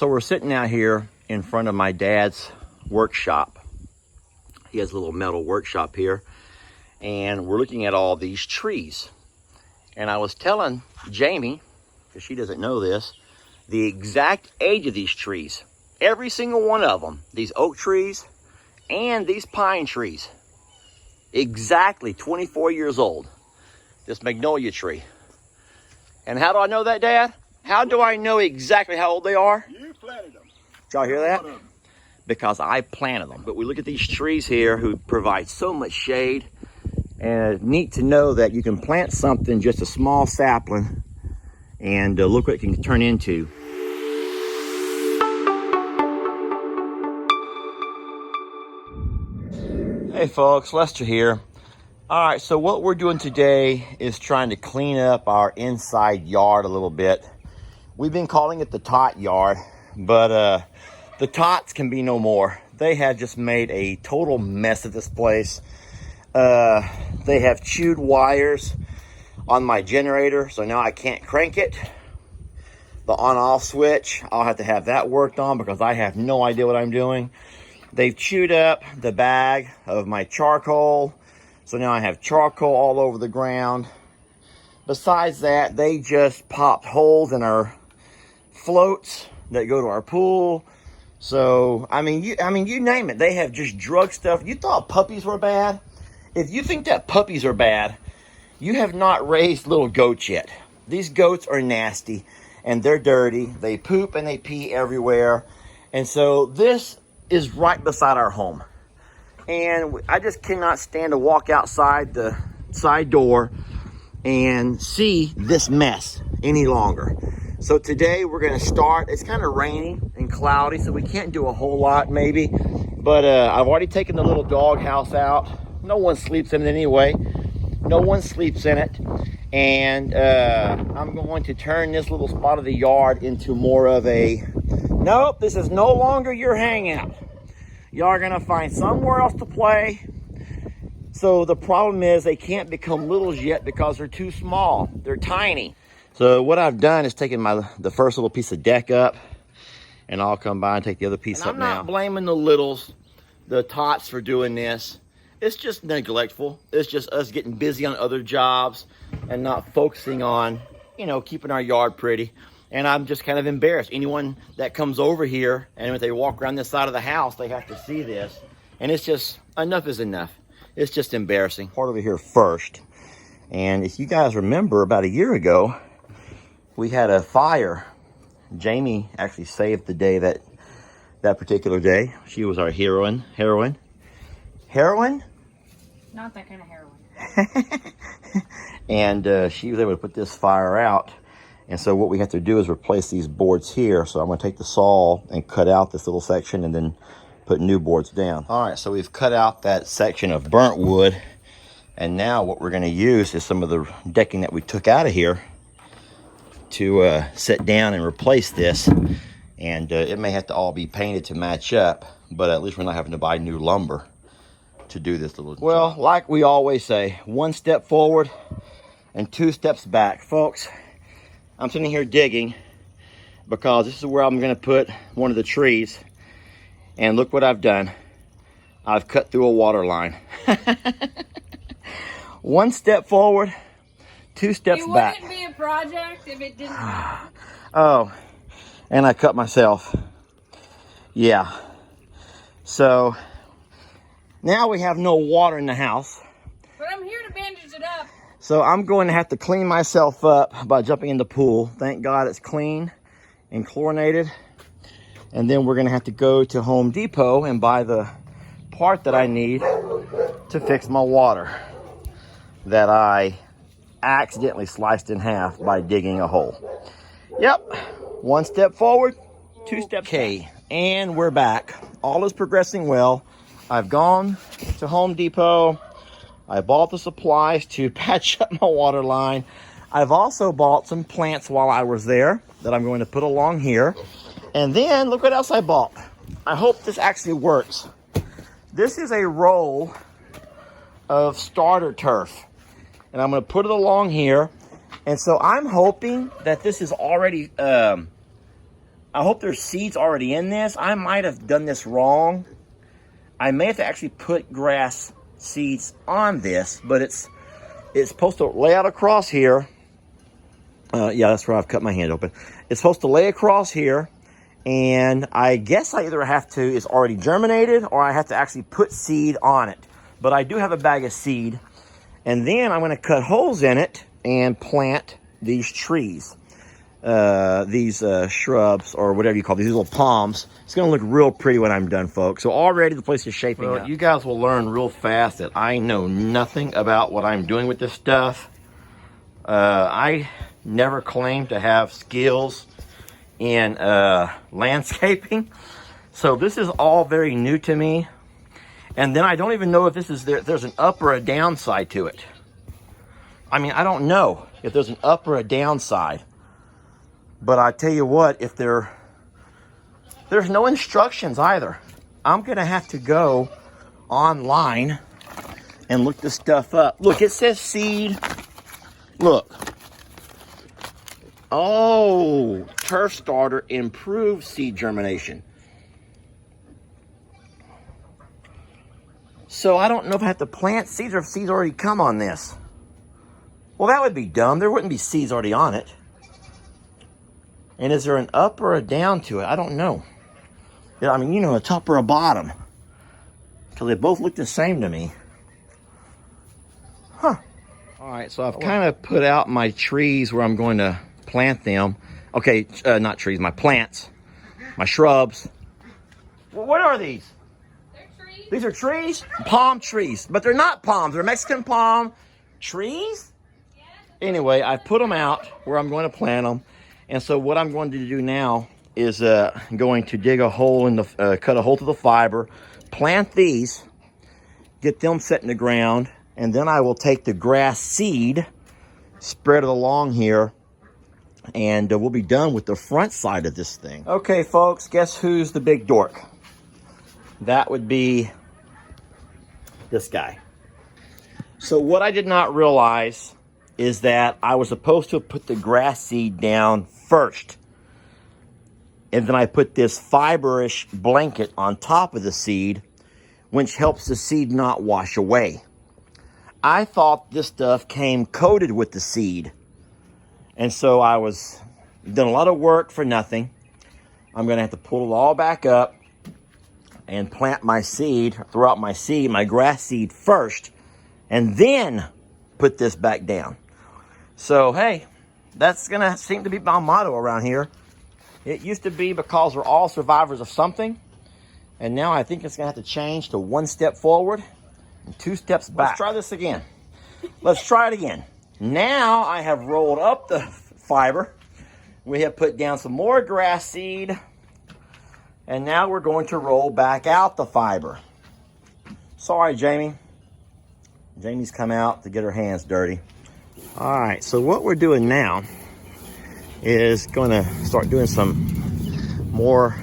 So we're sitting out here in front of my dad's workshop. He has a little metal workshop here, and we're looking at all these trees. And I was telling Jamie, because she doesn't know this, the exact age of these trees. Every single one of them, these oak trees and these pine trees, exactly 24 years old. This magnolia tree. And how do I know that, Dad? How do I know exactly how old they are? You planted them. Did y'all hear that? Because I planted them. But we look at these trees here who provide so much shade. And it's neat to know that you can plant something, just a small sapling, and look what it can turn into. Hey folks, Lester here. All right, so what we're doing today is trying to clean up our inside yard a little bit. We've been calling it the tot yard, but the tots can be no more. They have just made a total mess of this place. They have chewed wires on my generator, so now I can't crank it. The on-off switch, I'll have to have that worked on because I have no idea what I'm doing. They've chewed up the bag of my charcoal, so now I have charcoal all over the ground. Besides that, they just popped holes in our floats that go to our pool. So, I mean, you name it. They have just drug stuff. You thought puppies were bad? If you think that puppies are bad, you have not raised little goats yet. These goats are nasty, and they're dirty. They poop and they pee everywhere. And so this is right beside our home. And I just cannot stand to walk outside the side door and see this mess any longer. So today we're gonna start. It's kind of rainy and cloudy, so we can't do a whole lot maybe. But I've already taken the little dog house out. No one sleeps in it anyway. No one sleeps in it. And I'm going to turn this little spot of the yard into more of a, nope, this is no longer your hangout. Y'all are gonna find somewhere else to play. So the problem is they can't become littles yet because they're too small. They're tiny. So what I've done is taken the first little piece of deck up, and I'll come by and take the other piece up now. I'm not blaming the littles, the tots, for doing this. It's just neglectful. It's just us getting busy on other jobs and not focusing on, you know, keeping our yard pretty. And I'm just kind of embarrassed. Anyone that comes over here and if they walk around this side of the house, they have to see this. And it's just, enough is enough. It's just embarrassing. Part over here first. And if you guys remember, about a year ago, we had a fire. Jamie actually saved the day that particular day. She was our heroine. Heroine? Not that kind of heroin. And she was able to put this fire out. And so what we have to do is replace these boards here. So I'm going to take the saw and cut out this little section and then put new boards down. All right, so we've cut out that section of burnt wood. And now what we're going to use is some of the decking that we took out of here to set down and replace this. And it may have to all be painted to match up, but at least we're not having to buy new lumber to do this little job. Well, like we always say, 1 step forward and 2 steps back. Folks, I'm sitting here digging because this is where I'm going to put one of the trees. And look what I've done. I've cut through a water line. 1 step forward, 2 steps back. It wouldn't be a project if it didn't happen. Oh, and I cut myself. Yeah. So now we have no water in the house. But I'm here to bandage it up. So I'm going to have to clean myself up by jumping in the pool. Thank God it's clean and chlorinated. And then we're going to have to go to Home Depot and buy the part that I need to fix my water that I accidentally sliced in half by digging a hole. Yep, 1 step forward, 2 steps back. Okay, and we're back. All is progressing well. I've gone to Home Depot. I bought the supplies to patch up my water line. I've also bought some plants while I was there that I'm going to put along here. And then look what else I bought. I hope this actually works. This is a roll of starter turf. And I'm going to put it along here. And so I'm hoping that this is already I hope there's seeds already in this. I might have done this wrong. I may have to actually put grass seeds on this, but it's supposed to lay out across here. Yeah, that's where I've cut my hand open. It's supposed to lay across here, and I guess I either have to, it's already germinated, or I have to actually put seed on it. But I do have a bag of seed, and then I'm going to cut holes in it and plant these trees, these shrubs, or whatever you call these little palms. It's going to look real pretty when I'm done, folks. So already the place is shaping up. You guys will learn real fast that I know nothing about what I'm doing with this stuff. I never claimed to have skills in landscaping, so this is all very new to me. And then I don't even know if this is there's an up or a downside to it. I mean, I don't know if there's an up or a downside. But I tell you what, if there's no instructions either. I'm gonna have to go online and look this stuff up. Look, it says seed. Look. Oh, turf starter improves seed germination. So I don't know if I have to plant seeds or if seeds already come on this. Well, that would be dumb. There wouldn't be seeds already on it. And is there an up or a down to it? I don't know. I mean, you know, a top or a bottom. Because they both look the same to me. Huh. All right, so I've kind of put out my trees where I'm going to plant them. Okay, not trees, my plants, my shrubs. Well, what are these? They're trees. These are trees? Palm trees. But they're not palms. They're Mexican palm trees? Yeah. Anyway, I put them out where I'm going to plant them. And so what I'm going to do now is going to dig a hole in the, cut a hole to the fiber, plant these, get them set in the ground, and then I will take the grass seed, spread it along here, and we'll be done with the front side of this thing. Okay, folks, guess who's the big dork? That would be this guy. So what I did not realize is that I was supposed to have put the grass seed down first. And then I put this fiberish blanket on top of the seed, which helps the seed not wash away. I thought this stuff came coated with the seed. And so I was done a lot of work for nothing. I'm going to have to pull it all back up and plant my seed, throw out my seed, my grass seed first, and then put this back down. So, hey, that's going to seem to be my motto around here. It used to be because we're all survivors of something. And now I think it's going to have to change to 1 step forward and 2 steps back. Let's try this again. Let's try it again. Now I have rolled up the fiber. We have put down some more grass seed. And now we're going to roll back out the fiber. Sorry, Jamie. Jamie's come out to get her hands dirty. All right, so what we're doing now is going to start doing some more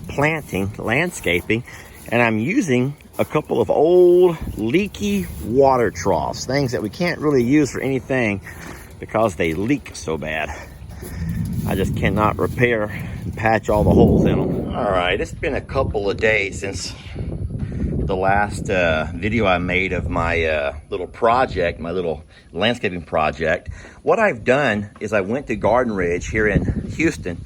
planting, landscaping, and I'm using a couple of old leaky water troughs, things that we can't really use for anything because they leak so bad. I just cannot repair and patch all the holes in them. All right, it's been a couple of days since the last video I made of my little project, my little landscaping project. What I've done is I went to Garden Ridge here in Houston,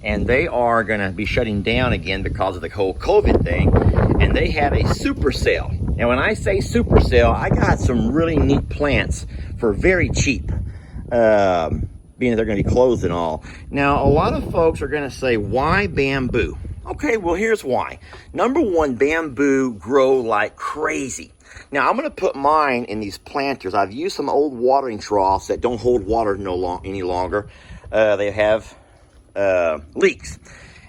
and they are gonna be shutting down again because of the whole COVID thing, and they have a super sale. And when I say super sale, I got some really neat plants for very cheap, being that they're gonna be closed and all. Now, a lot of folks are gonna say, why bamboo? Okay, well, here's why. Number one, bamboo grow like crazy. Now, I'm going to put mine in these planters. I've used some old watering troughs that don't hold water any longer. They have leaks.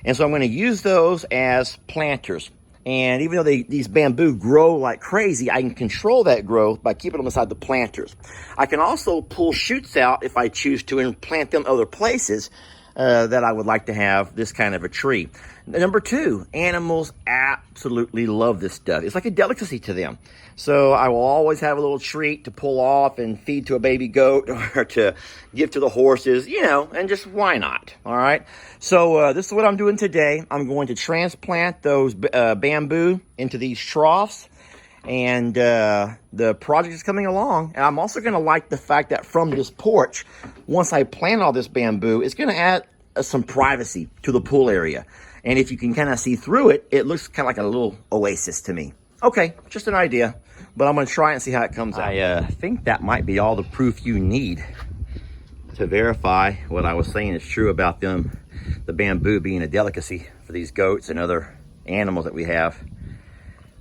And so I'm going to use those as planters. And even though these bamboo grow like crazy, I can control that growth by keeping them inside the planters. I can also pull shoots out if I choose to and plant them other places. that I would like to have this kind of a tree. Number two, animals absolutely love this stuff. It's like a delicacy to them. So I will always have a little treat to pull off and feed to a baby goat or to give to the horses, you know, and just why not? All right. So this is what I'm doing today. I'm going to transplant those bamboo into these troughs. And the project is coming along. And I'm also going to like the fact that from this porch, once I plant all this bamboo, it's going to add some privacy to the pool area. And if you can kind of see through it, it looks kind of like a little oasis to me. Okay, just an idea, but I'm going to try and see how it comes out. I think that might be all the proof you need to verify what I was saying is true about the bamboo being a delicacy for these goats and other animals that we have.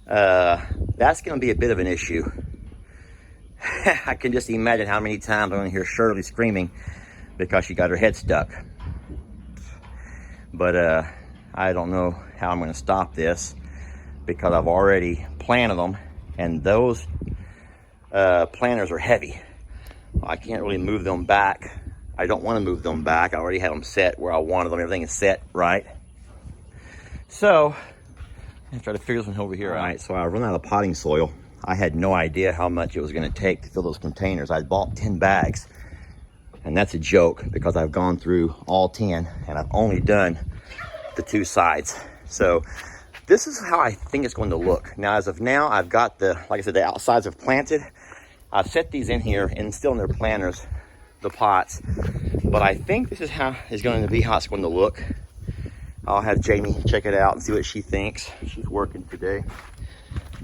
That's going to be a bit of an issue. I can just imagine how many times I'm going to hear Shirley screaming because she got her head stuck. But I don't know how I'm going to stop this because I've already planted them, and those planters are heavy. I can't really move them back. I don't want to move them back. I already have them set where I wanted them. Everything is set right. So I try to figure this one over here. All right, so I run out of potting soil. I had no idea how much it was going to take to fill those containers. I bought 10 bags, and that's a joke because I've gone through all 10 and I've only done the 2 sides. So this is how I think it's going to look. Now, as of now, I've got like I said, the outsides have planted. I've set these in here and still in their planters, the pots. But I think this is how it's going to be, how it's going to look. I'll have Jamie check it out and see what she thinks. She's working today.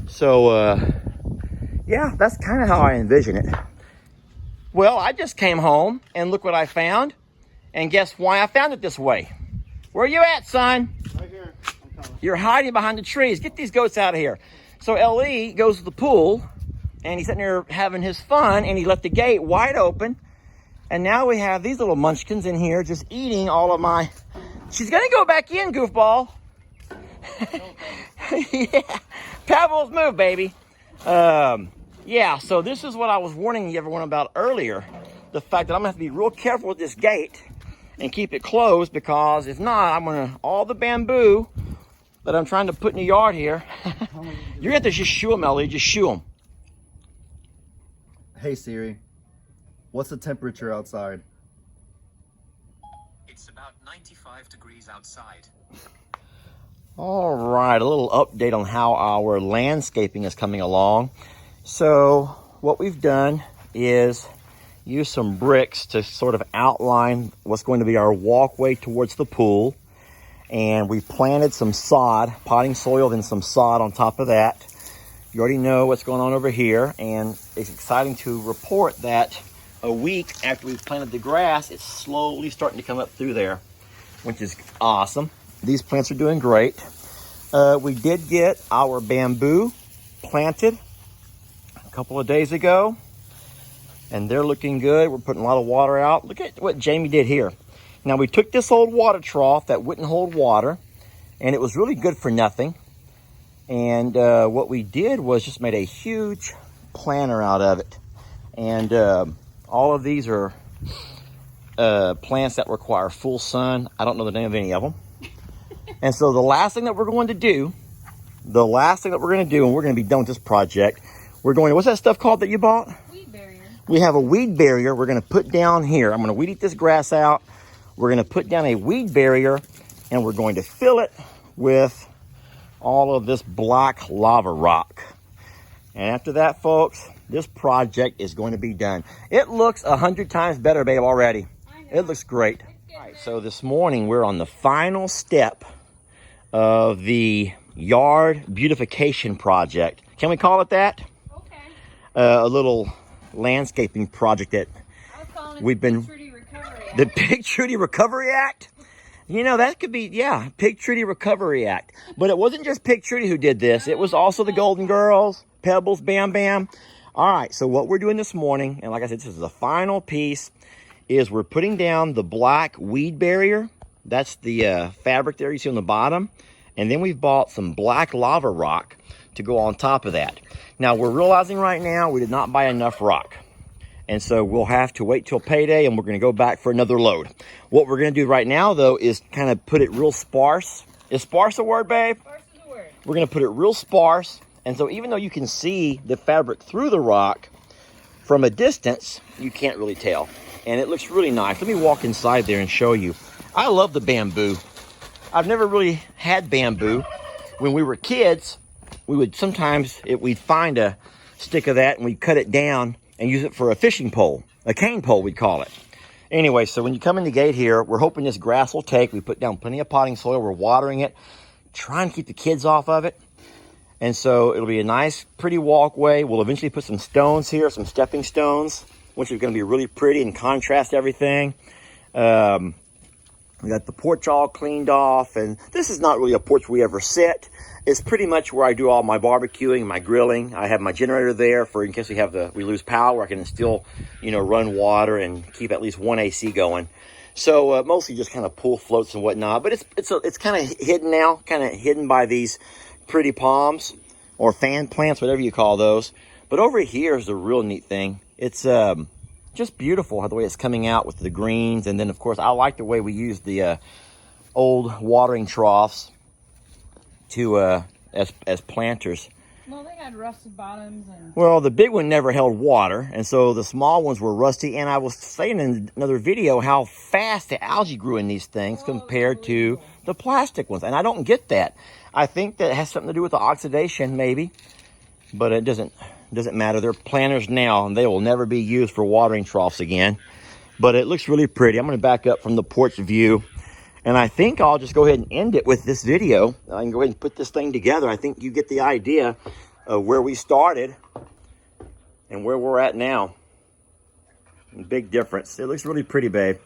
So, yeah, that's kind of how I envision it. Well, I just came home and look what I found. And guess why I found it this way? Where you at, son? Right here. I'm coming. You're hiding behind the trees. Get these goats out of here. So L.E. goes to the pool, and he's sitting there having his fun, and he left the gate wide open. And now we have these little munchkins in here just eating all of my... She's going to go back in, goofball. Yeah. Pebbles, move, baby. Yeah, so this is what I was warning everyone about earlier. The fact that I'm going to have to be real careful with this gate and keep it closed, because if not, I'm going to... All the bamboo that I'm trying to put in the yard here, you're going to have to just shoo them, Ellie. Just shoo them. Hey Siri, what's the temperature outside? It's about 95 degrees outside. All right, a little update on how our landscaping is coming along. So what we've done is use some bricks to sort of outline what's going to be our walkway towards the pool. And we planted some sod, potting soil, then some sod on top of that. You already know what's going on over here, and it's exciting to report that a week after we've planted the grass, it's slowly starting to come up through there, which is awesome. These plants are doing great. We did get our bamboo planted a couple of days ago, and they're looking good. We're putting a lot of water out. Look at what Jamie did here. Now, we took this old water trough that wouldn't hold water, and it was really good for nothing. And what we did was just made a huge planter out of it. And all of these are plants that require full sun. I don't know the name of any of them. And so the last thing that we're going to do, and we're going to be done with this project, we're going to, what's that stuff called that you bought? Weed barrier. We have a weed barrier we're going to put down here. I'm going to weed eat this grass out. We're going to put down a weed barrier, and we're going to fill it with all of this black lava rock. And after that, folks, this project is going to be done. It looks 100 times better, babe, already. I know. It looks great. All right, so this morning we're on the final step of the yard beautification project. Can we call it that? Okay. A little landscaping project that I was calling it we've been... Trudy Recovery Act. The Pig Trudy Recovery Act? You know, that could be, yeah, Pig Trudy Recovery Act. But it wasn't just Pig Trudy who did this. It was also the Golden Girls, Pebbles, Bam Bam. All right, so what we're doing this morning, and like I said, this is the final piece, is we're putting down the black weed barrier. That's the fabric there you see on the bottom. And then we've bought some black lava rock to go on top of that. Now, we're realizing right now we did not buy enough rock. And so we'll have to wait till payday, and we're going to go back for another load. What we're going to do right now, though, is kind of put it real sparse. Is sparse a word, babe? Sparse is a word. We're going to put it real sparse. And so even though you can see the fabric through the rock, from a distance, you can't really tell. And it looks really nice. Let me walk inside there and show you. I love the bamboo. I've never really had bamboo. When we were kids, we would sometimes, we'd find a stick of that and we'd cut it down and use it for a fishing pole, a cane pole we'd call it. Anyway, so when you come in the gate here, we're hoping this grass will take. We put down plenty of potting soil. We're watering it, trying to keep the kids off of it. And so it'll be a nice, pretty walkway. We'll eventually put some stones here, some stepping stones, which is going to be really pretty and contrast everything. We got the porch all cleaned off, and this is not really a porch we ever sit. It's pretty much where I do all my barbecuing, my grilling. I have my generator there for in case we lose power. I can still, run water and keep at least one AC going. So mostly just kind of pool floats and whatnot. But it's kind of hidden now, kind of hidden by these pretty palms or fan plants, whatever you call those. But over here is the real neat thing. It's just beautiful the way it's coming out with the greens. And then, of course, I like the way we use the old watering troughs to as planters. Well, they had rusted bottoms and... Well, the big one never held water, and so the small ones were rusty. And I was saying in another video how fast the algae grew in these things compared to the plastic ones. And I don't get that. I think that has something to do with the oxidation, maybe. But it doesn't matter. They're planters now, and they will never be used for watering troughs again. But it looks really pretty. I'm going to back up from the porch view. And I think I'll just go ahead and end it with this video. I can go ahead and put this thing together. I think you get the idea of where we started and where we're at now. Big difference. It looks really pretty, babe.